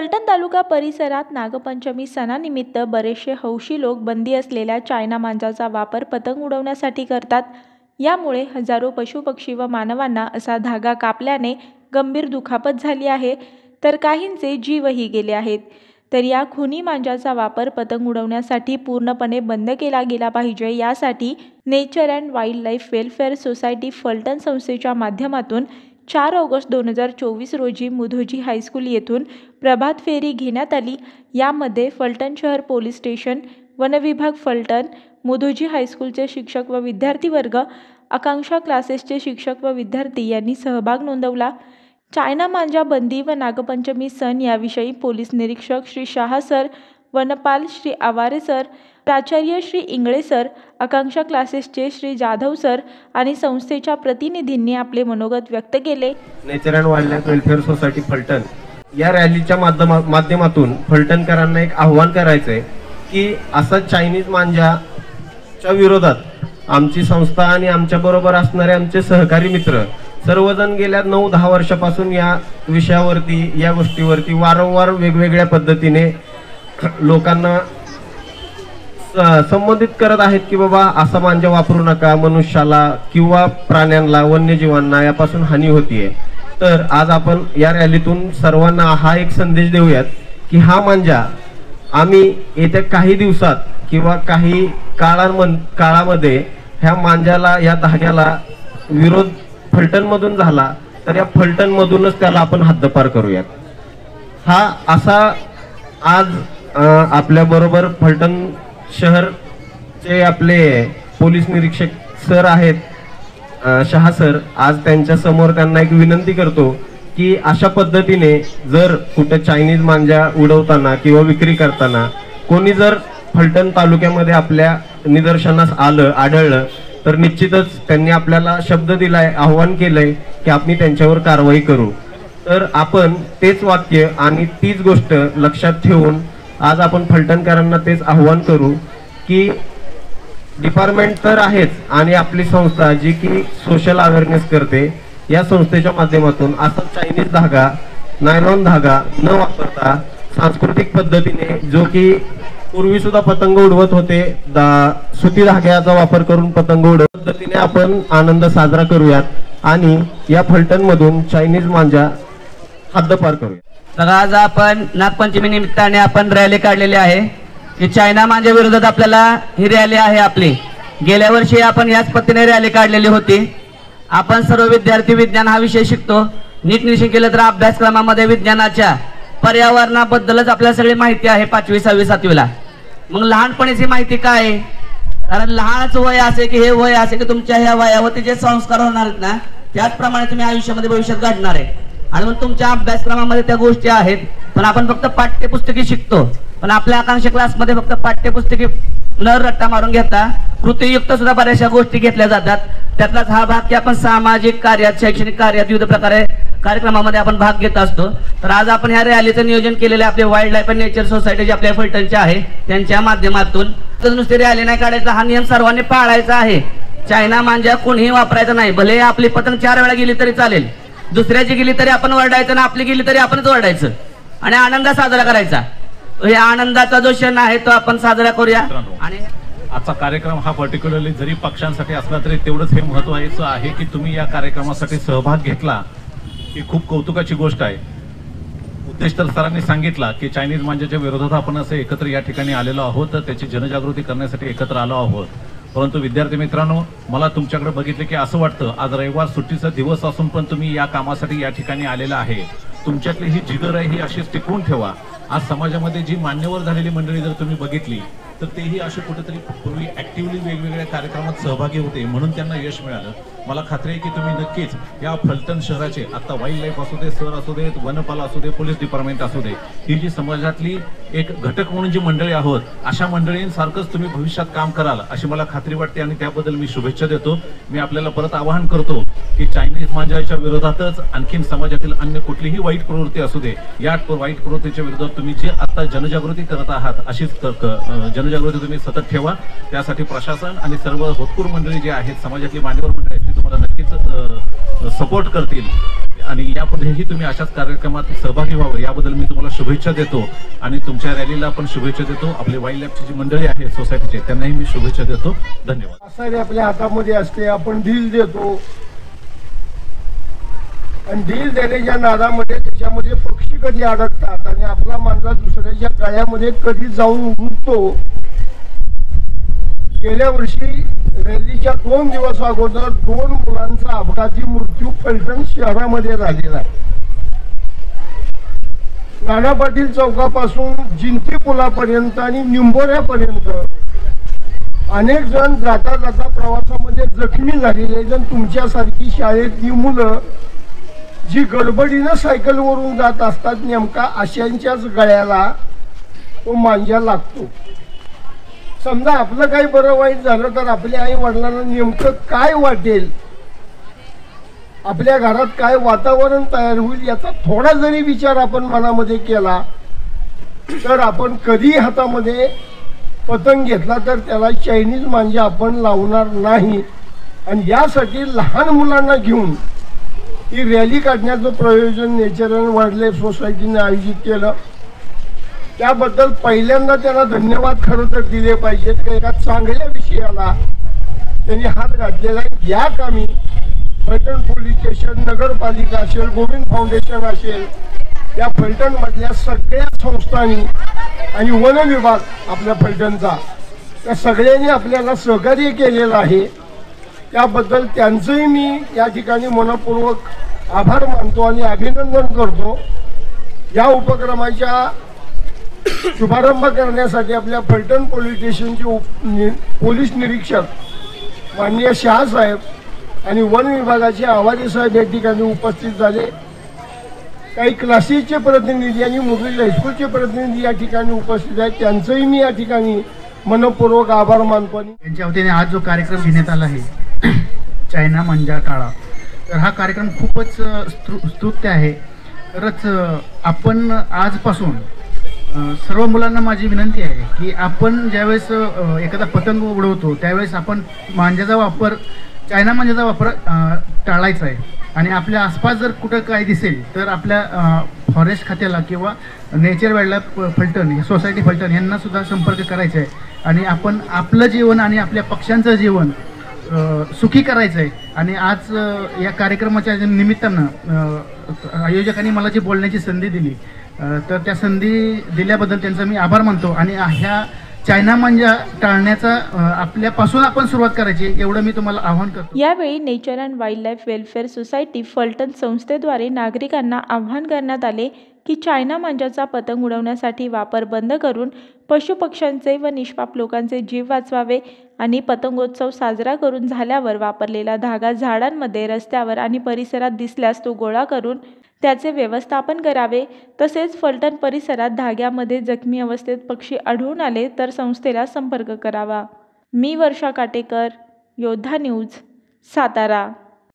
फलटण तालुका परिसरात नागपंचमी सणानिमित्त बरेचसे हौशी लोक बंदी असलेल्या चायना मांजाचा वापर पतंग उडवण्यासाठी करतात। यामुळे हजारो पशुपक्षी व मानवांना असा धागा कापल्याने गंभीर दुखापत झाली आहे, तर काहींचे जीवही गेले आहेत। तर या खुनी मांजाचा वापर पतंग उडवण्यासाठी पूर्णपणे बंद केला गेला पाहिजे, यासाठी nature and wild life welfare society Phaltan संस्थेच्या माध्यमातून 4 ऑगस्ट 2024 रोजी मुधोजी हायस्कूल येथून प्रभात फेरी घेण्यात आली। यामध्ये फलटण शहर पोलीस स्टेशन, वनविभाग फलटण, मुधोजी हायस्कूलचे शिक्षक व विद्यार्थी वर्ग, आकांक्षा क्लासेसचे शिक्षक व विद्यार्थी यांनी सहभाग नोंदवला। चायना मांजा बंदी व नागपंचमी सण याविषयी पोलीस निरीक्षक श्री शाह सर, वनपाल श्री आवारे सर, प्राचार्य श्री इंगळे सर, आकांक्षा क्लासेसचे श्री जाधव सर आणि संस्थेच्या प्रतिनिधींनी आपले मनोगत व्यक्त केले। Nature and wild life welfare society Phaltan या रॅलीच्या माध्यमातून फलटणकरांना एक आव्हान करायचंय की असा चायनीज मांजाच्या विरोधात आमची संस्था आणि आमच्या बरोबर असणारे आमचे सहकारी मित्र सर्वजण गेल्या 9-10 वर्षापासून या विषयावरती, या गोष्टीवरती वारंवार वेगवेगळ्या पद्धतीने लोकांना संबोधित करत आहेत की बाबा असा मांजा वापरू नका, मनुष्याला किंवा प्राण्यांना, वन्यजीवांना यापासून हानी होतीये। तर आज आपण या रॅलीतून सर्वांना हा एक संदेश देऊयात की हा मांजा आम्ही येत्या काही दिवसात किंवा काही काळामध्ये ह्या मांजाला, या धाग्याला विरोध फलटणमधून झाला तर या फलटणमधूनच त्याला आपण हद्दपार करूयात। हा असा आज आपल्या बरोबर फलटण शहरचे आपले पोलीस निरीक्षक सर आहेत, शाह सर। आज त्यांच्या समोर त्यांना एक विनंती करतो की अशा पद्धतीने जर कुठे चायनीज मांजा उडवताना किंवा विक्री करताना कोणी जर फलटण तालुक्यामध्ये आपल्या निदर्शनास आढळलं तर निश्चितच त्यांनी आपल्याला शब्द दिलाय, आव्हान केलंय की आपण त्यांच्यावर कारवाई करू। तर आपण तेच वाक्य आणि तीच गोष्ट लक्षात ठेवून आज आपण फलटणकरांना तेच आव्हान करू की डिपार्टमेंट तर आहेच आणि आपली संस्था जी की सोशल अवेअरनेस करते, या संस्थेच्या माध्यमातून असा चायनीज धागा, नायलॉन धागा न वापरता सांस्कृतिक पद्धतीने, जो की पूर्वी सुद्धा पतंग उडवत होते, सुती धाग्याचा वापर करून पतंग उडवत पद्धतीने आपण आनंद साजरा करूयात आणि या फलटण मधून चायनीज मांजा हद्दपार करूया। तर आज आपण नागपंचमी निमित्ताने आपण रॅली काढलेली आहे की चायना मांजा विरोधात आपल्याला ही रॅली आहे आपली। गेल्या वर्षी आपण याच पद्धतीने रॅली काढलेली होती। आपण सर्व विद्यार्थी विज्ञान हा विषय शिकतो, नीट निरीक्षण केलं तर अभ्यासक्रमामध्ये विज्ञानाच्या पर्यावरणाबद्दलच आपल्याला सगळी माहिती आहे 5वी, 6वी, 7वीला। मग लहानपणीची माहिती काय आहे? कारण लहानच वय असे की हे वय असे की तुमच्या ह्या वयावरती जे संस्कार होणार आहेत ना, त्याचप्रमाणे तुम्ही आयुष्यामध्ये भविष्यात घडणार आहे। आणि मग तुमच्या अभ्यासक्रमामध्ये त्या गोष्टी आहेत, पण आपण फक्त पाठ्यपुस्तकी शिकतो। पण आपल्या आकांक्षा क्लासमध्ये फक्त पाठ्यपुस्तकी न रट्टा मारून घेता कृतीयुक्त सुद्धा बऱ्याचशा गोष्टी घेतल्या जातात। त्यातलाच हा भाग की आपण सामाजिक कार्यात, शैक्षणिक कार्यात, विविध प्रकारे कार्यक्रमामध्ये आपण भाग घेत असतो। तर आज आपण ह्या रॅलीचं नियोजन केलेले आपले wild life and nature society जे आपल्या फलटणचे आहे त्यांच्या माध्यमातून नुसती रॅली नाही काढायचा, हा नियम सर्वांनी पाळायचा आहे। चायना मांजा कोणीही वापरायचा नाही। भले आपली पतंग 4 वेळा गेली तरी चालेल, दुसऱ्याची गेली तरी आपण ओरडायचं ना, आपली गेली तरी आपणच ओरडायचं आणि आनंद साजरा करायचा। हे आनंदाचा जो क्षण आहे तो आपण साजरा करूया। आणि आजचा कार्यक्रम हा पर्टिक्युलरली जरी पक्षांसाठी असला तरी तेवढंच हे महत्त्वाचं आहे की तुम्ही या कार्यक्रमासाठी सहभाग घेतला, ही खूप कौतुकाची गोष्ट आहे। उद्देश तर सरांनी सांगितला की चायनीज मांजाच्या विरोधात आपण असे एकत्र या ठिकाणी आलेलो आहोत, तर त्याची जनजागृती करण्यासाठी एकत्र आलो आहोत। परंतु विद्यार्थी मित्रांनो, मला तुमच्याकडे बघितले की असं वाटतं आज रविवार सुट्टीचा दिवस असून पण तुम्ही या कामासाठी या ठिकाणी आलेला आहे। तुमच्यातली ही जिगर आहे ही अशीच टिकवून ठेवा। आज समाजामध्ये जी मान्यवर झालेली मंडळी जर तुम्ही बघितली तर तेही असे कुठेतरी पूर्वी ऍक्टिव्हली वेगवेगळ्या कार्यक्रमात सहभागी होते, म्हणून त्यांना यश मिळालं। मला खात्री आहे की तुम्ही नक्कीच या फलटण शहराचे आता वाईल्ड लाईफ असू दे, सर असू देत, वनपाल असू दे, पोलीस डिपार्टमेंट असू दे, ही जी समाजातली एक घटक म्हणून जी मंडळी आहोत अशा मंडळींसारखंच तुम्ही भविष्यात काम कराल अशी मला खात्री वाटते आणि त्याबद्दल मी शुभेच्छा देतो। मी आपल्याला परत आवाहन करतो की चायनीज मांजाच्या विरोधातच आणखीन समाजातील अन्य कुठलीही वाईट प्रवृत्ती असू दे, या वाईट प्रवृत्तीच्या विरोधात तुम्ही जी आता जनजागृती करत आहात अशीच जनजागृती तुम्ही सतत ठेवा। त्यासाठी प्रशासन आणि सर्व होतकूर मंडळी जे आहेत, समाजातली मान्यवर मंडळी तुम्हाला नक्कीच असेच सपोर्ट करतील आणि यापुढेही तुम्ही अशाच कार्यक्रमात सहभागी व्हावं याबद्दल मी तुम्हाला शुभेच्छा देतो आणि तुमच्या रॅलीला पण शुभेच्छा देतो. आपले वाईल्ड लाईफची जी मंडळी आहे सोसायटीचे त्यांनाही मी शुभेच्छा देतो. धन्यवाद. आसारी आपल्या हातामध्ये असते, आपण ढील देतो आणि ढील देण्याच्या नादामध्ये त्याच्यामध्ये पक्षी कधी अडकतात आणि आपला मांजर दुसऱ्याच्या गळ्यामध्ये कधी जाऊन उडतो. गेल्या वर्षी रॅलीच्या 2 दिवस अगोदर 2 मुलांचा अपघाती मृत्यू फलटण शहरामध्ये झालेला आहे. नाना पाटील चौकापासून जिंती पुलापर्यंत आणि निंबोऱ्यापर्यंत अनेक जण जाता जाता प्रवासामध्ये जखमी झालेले जण तुमच्यासारखी शाळेतली मुलं जी गडबडीनं सायकलवरून जात असतात, नेमका अशांच्याच गळ्याला तो मांजा लागतो. समजा आपलं काही बरं वाईट झालं तर आपल्या आई वडिलांना नेमकं काय वाटेल, आपल्या घरात काय वातावरण तयार होईल याचा थोडा जरी विचार आपण मनामध्ये केला तर आपण कधी हातामध्ये पतंग घेतला तर त्याला चायनीज मांजा आपण लावणार नाही. आणि यासाठी लहान मुलांना घेऊन ही रॅली काढण्याचं प्रयोजन नेचर अँड वाईल्ड लाईफ सोसायटीने आयोजित केलं. त्याबद्दल पहिल्यांदा त्यांना धन्यवाद खरं तर दिले पाहिजेत की एका चांगल्या विषयाला त्यांनी हात घातलेला. या कामी फलटण पोलीस स्टेशन, नगरपालिका असेल, गोविंद फाउंडेशन असेल, या फलटणमधल्या सगळ्या संस्थांनी आणि वन विभाग आपल्या फलटणचा त्या सगळ्यांनी आपल्याला सहकार्य केलेलं आहे. त्याबद्दल त्यांचंही मी या ठिकाणी मनपूर्वक आभार मानतो आणि अभिनंदन करतो. या उपक्रमाच्या शुभारंभ करण्यासाठी आपल्या फलटण पोलीस स्टेशनचे पोलीस निरीक्षक माननीय शहासाहेब आणि वन विभागाचे आवारी साहेब या ठिकाणी उपस्थित झाले. काही क्लासेसचे प्रतिनिधी आणि मुरली हायस्कूलचे प्रतिनिधी या ठिकाणी उपस्थित आहेत. त्यांचंही मी या ठिकाणी मनपूर्वक आभार मानतो. आणि त्यांच्या वतीने आज जो कार्यक्रम घेण्यात आला आहे चायना मांजा टाळा, तर हा कार्यक्रम खूपच स्तुत्य आहे. खरंच आपण आजपासून सर्व मुलांना माझी विनंती आहे की आपण ज्यावेळेस एखादा पतंग उडवतो त्यावेळेस आपण मांजाचा वापर, चायना मांजाचा वापर टाळायचा आहे. आणि आपल्या आसपास जर कुठं काय दिसेल तर आपल्या फॉरेस्ट खात्याला किंवा nature wild life Phaltan, society Phaltan यांना सुद्धा संपर्क करायचा आहे. आणि आपण आपलं जीवन आणि आपल्या पक्ष्यांचं जीवन सुखी करायचं आहे. आणि आज या कार्यक्रमाच्या निमित्तानं आयोजकांनी मला जी बोलण्याची संधी दिली तर त्या संधी दिल्याबद्दल त्यांचा मी आभार मानतो. आणि ह्या चायना मांजा टाळण्याचा आपल्यापासून आपण सुरुवात करायची एवढं मी तुम्हाला आवाहन करतो. यावेळी nature and wild life welfare society Phaltan संस्थेद्वारे नागरिकांना आवाहन करण्यात आले की चायना मांजाचा पतंग उडवण्यासाठी वापर बंद करून पशुपक्ष्यांचे व निष्पाप लोकांचे जीव वाचवावे आणि पतंगोत्सव साजरा करून झाल्यावर वापरलेला धागा झाडांमध्ये, रस्त्यावर आणि परिसरात दिसल्यास तो गोळा करून त्याचे व्यवस्थापन करावे. तसेच फलटण परिसरात धाग्यामध्ये जखमी अवस्थेत पक्षी आढळून आले तर संस्थेला संपर्क करावा. मी वर्षा काटेकर, योद्धा न्यूज, सातारा.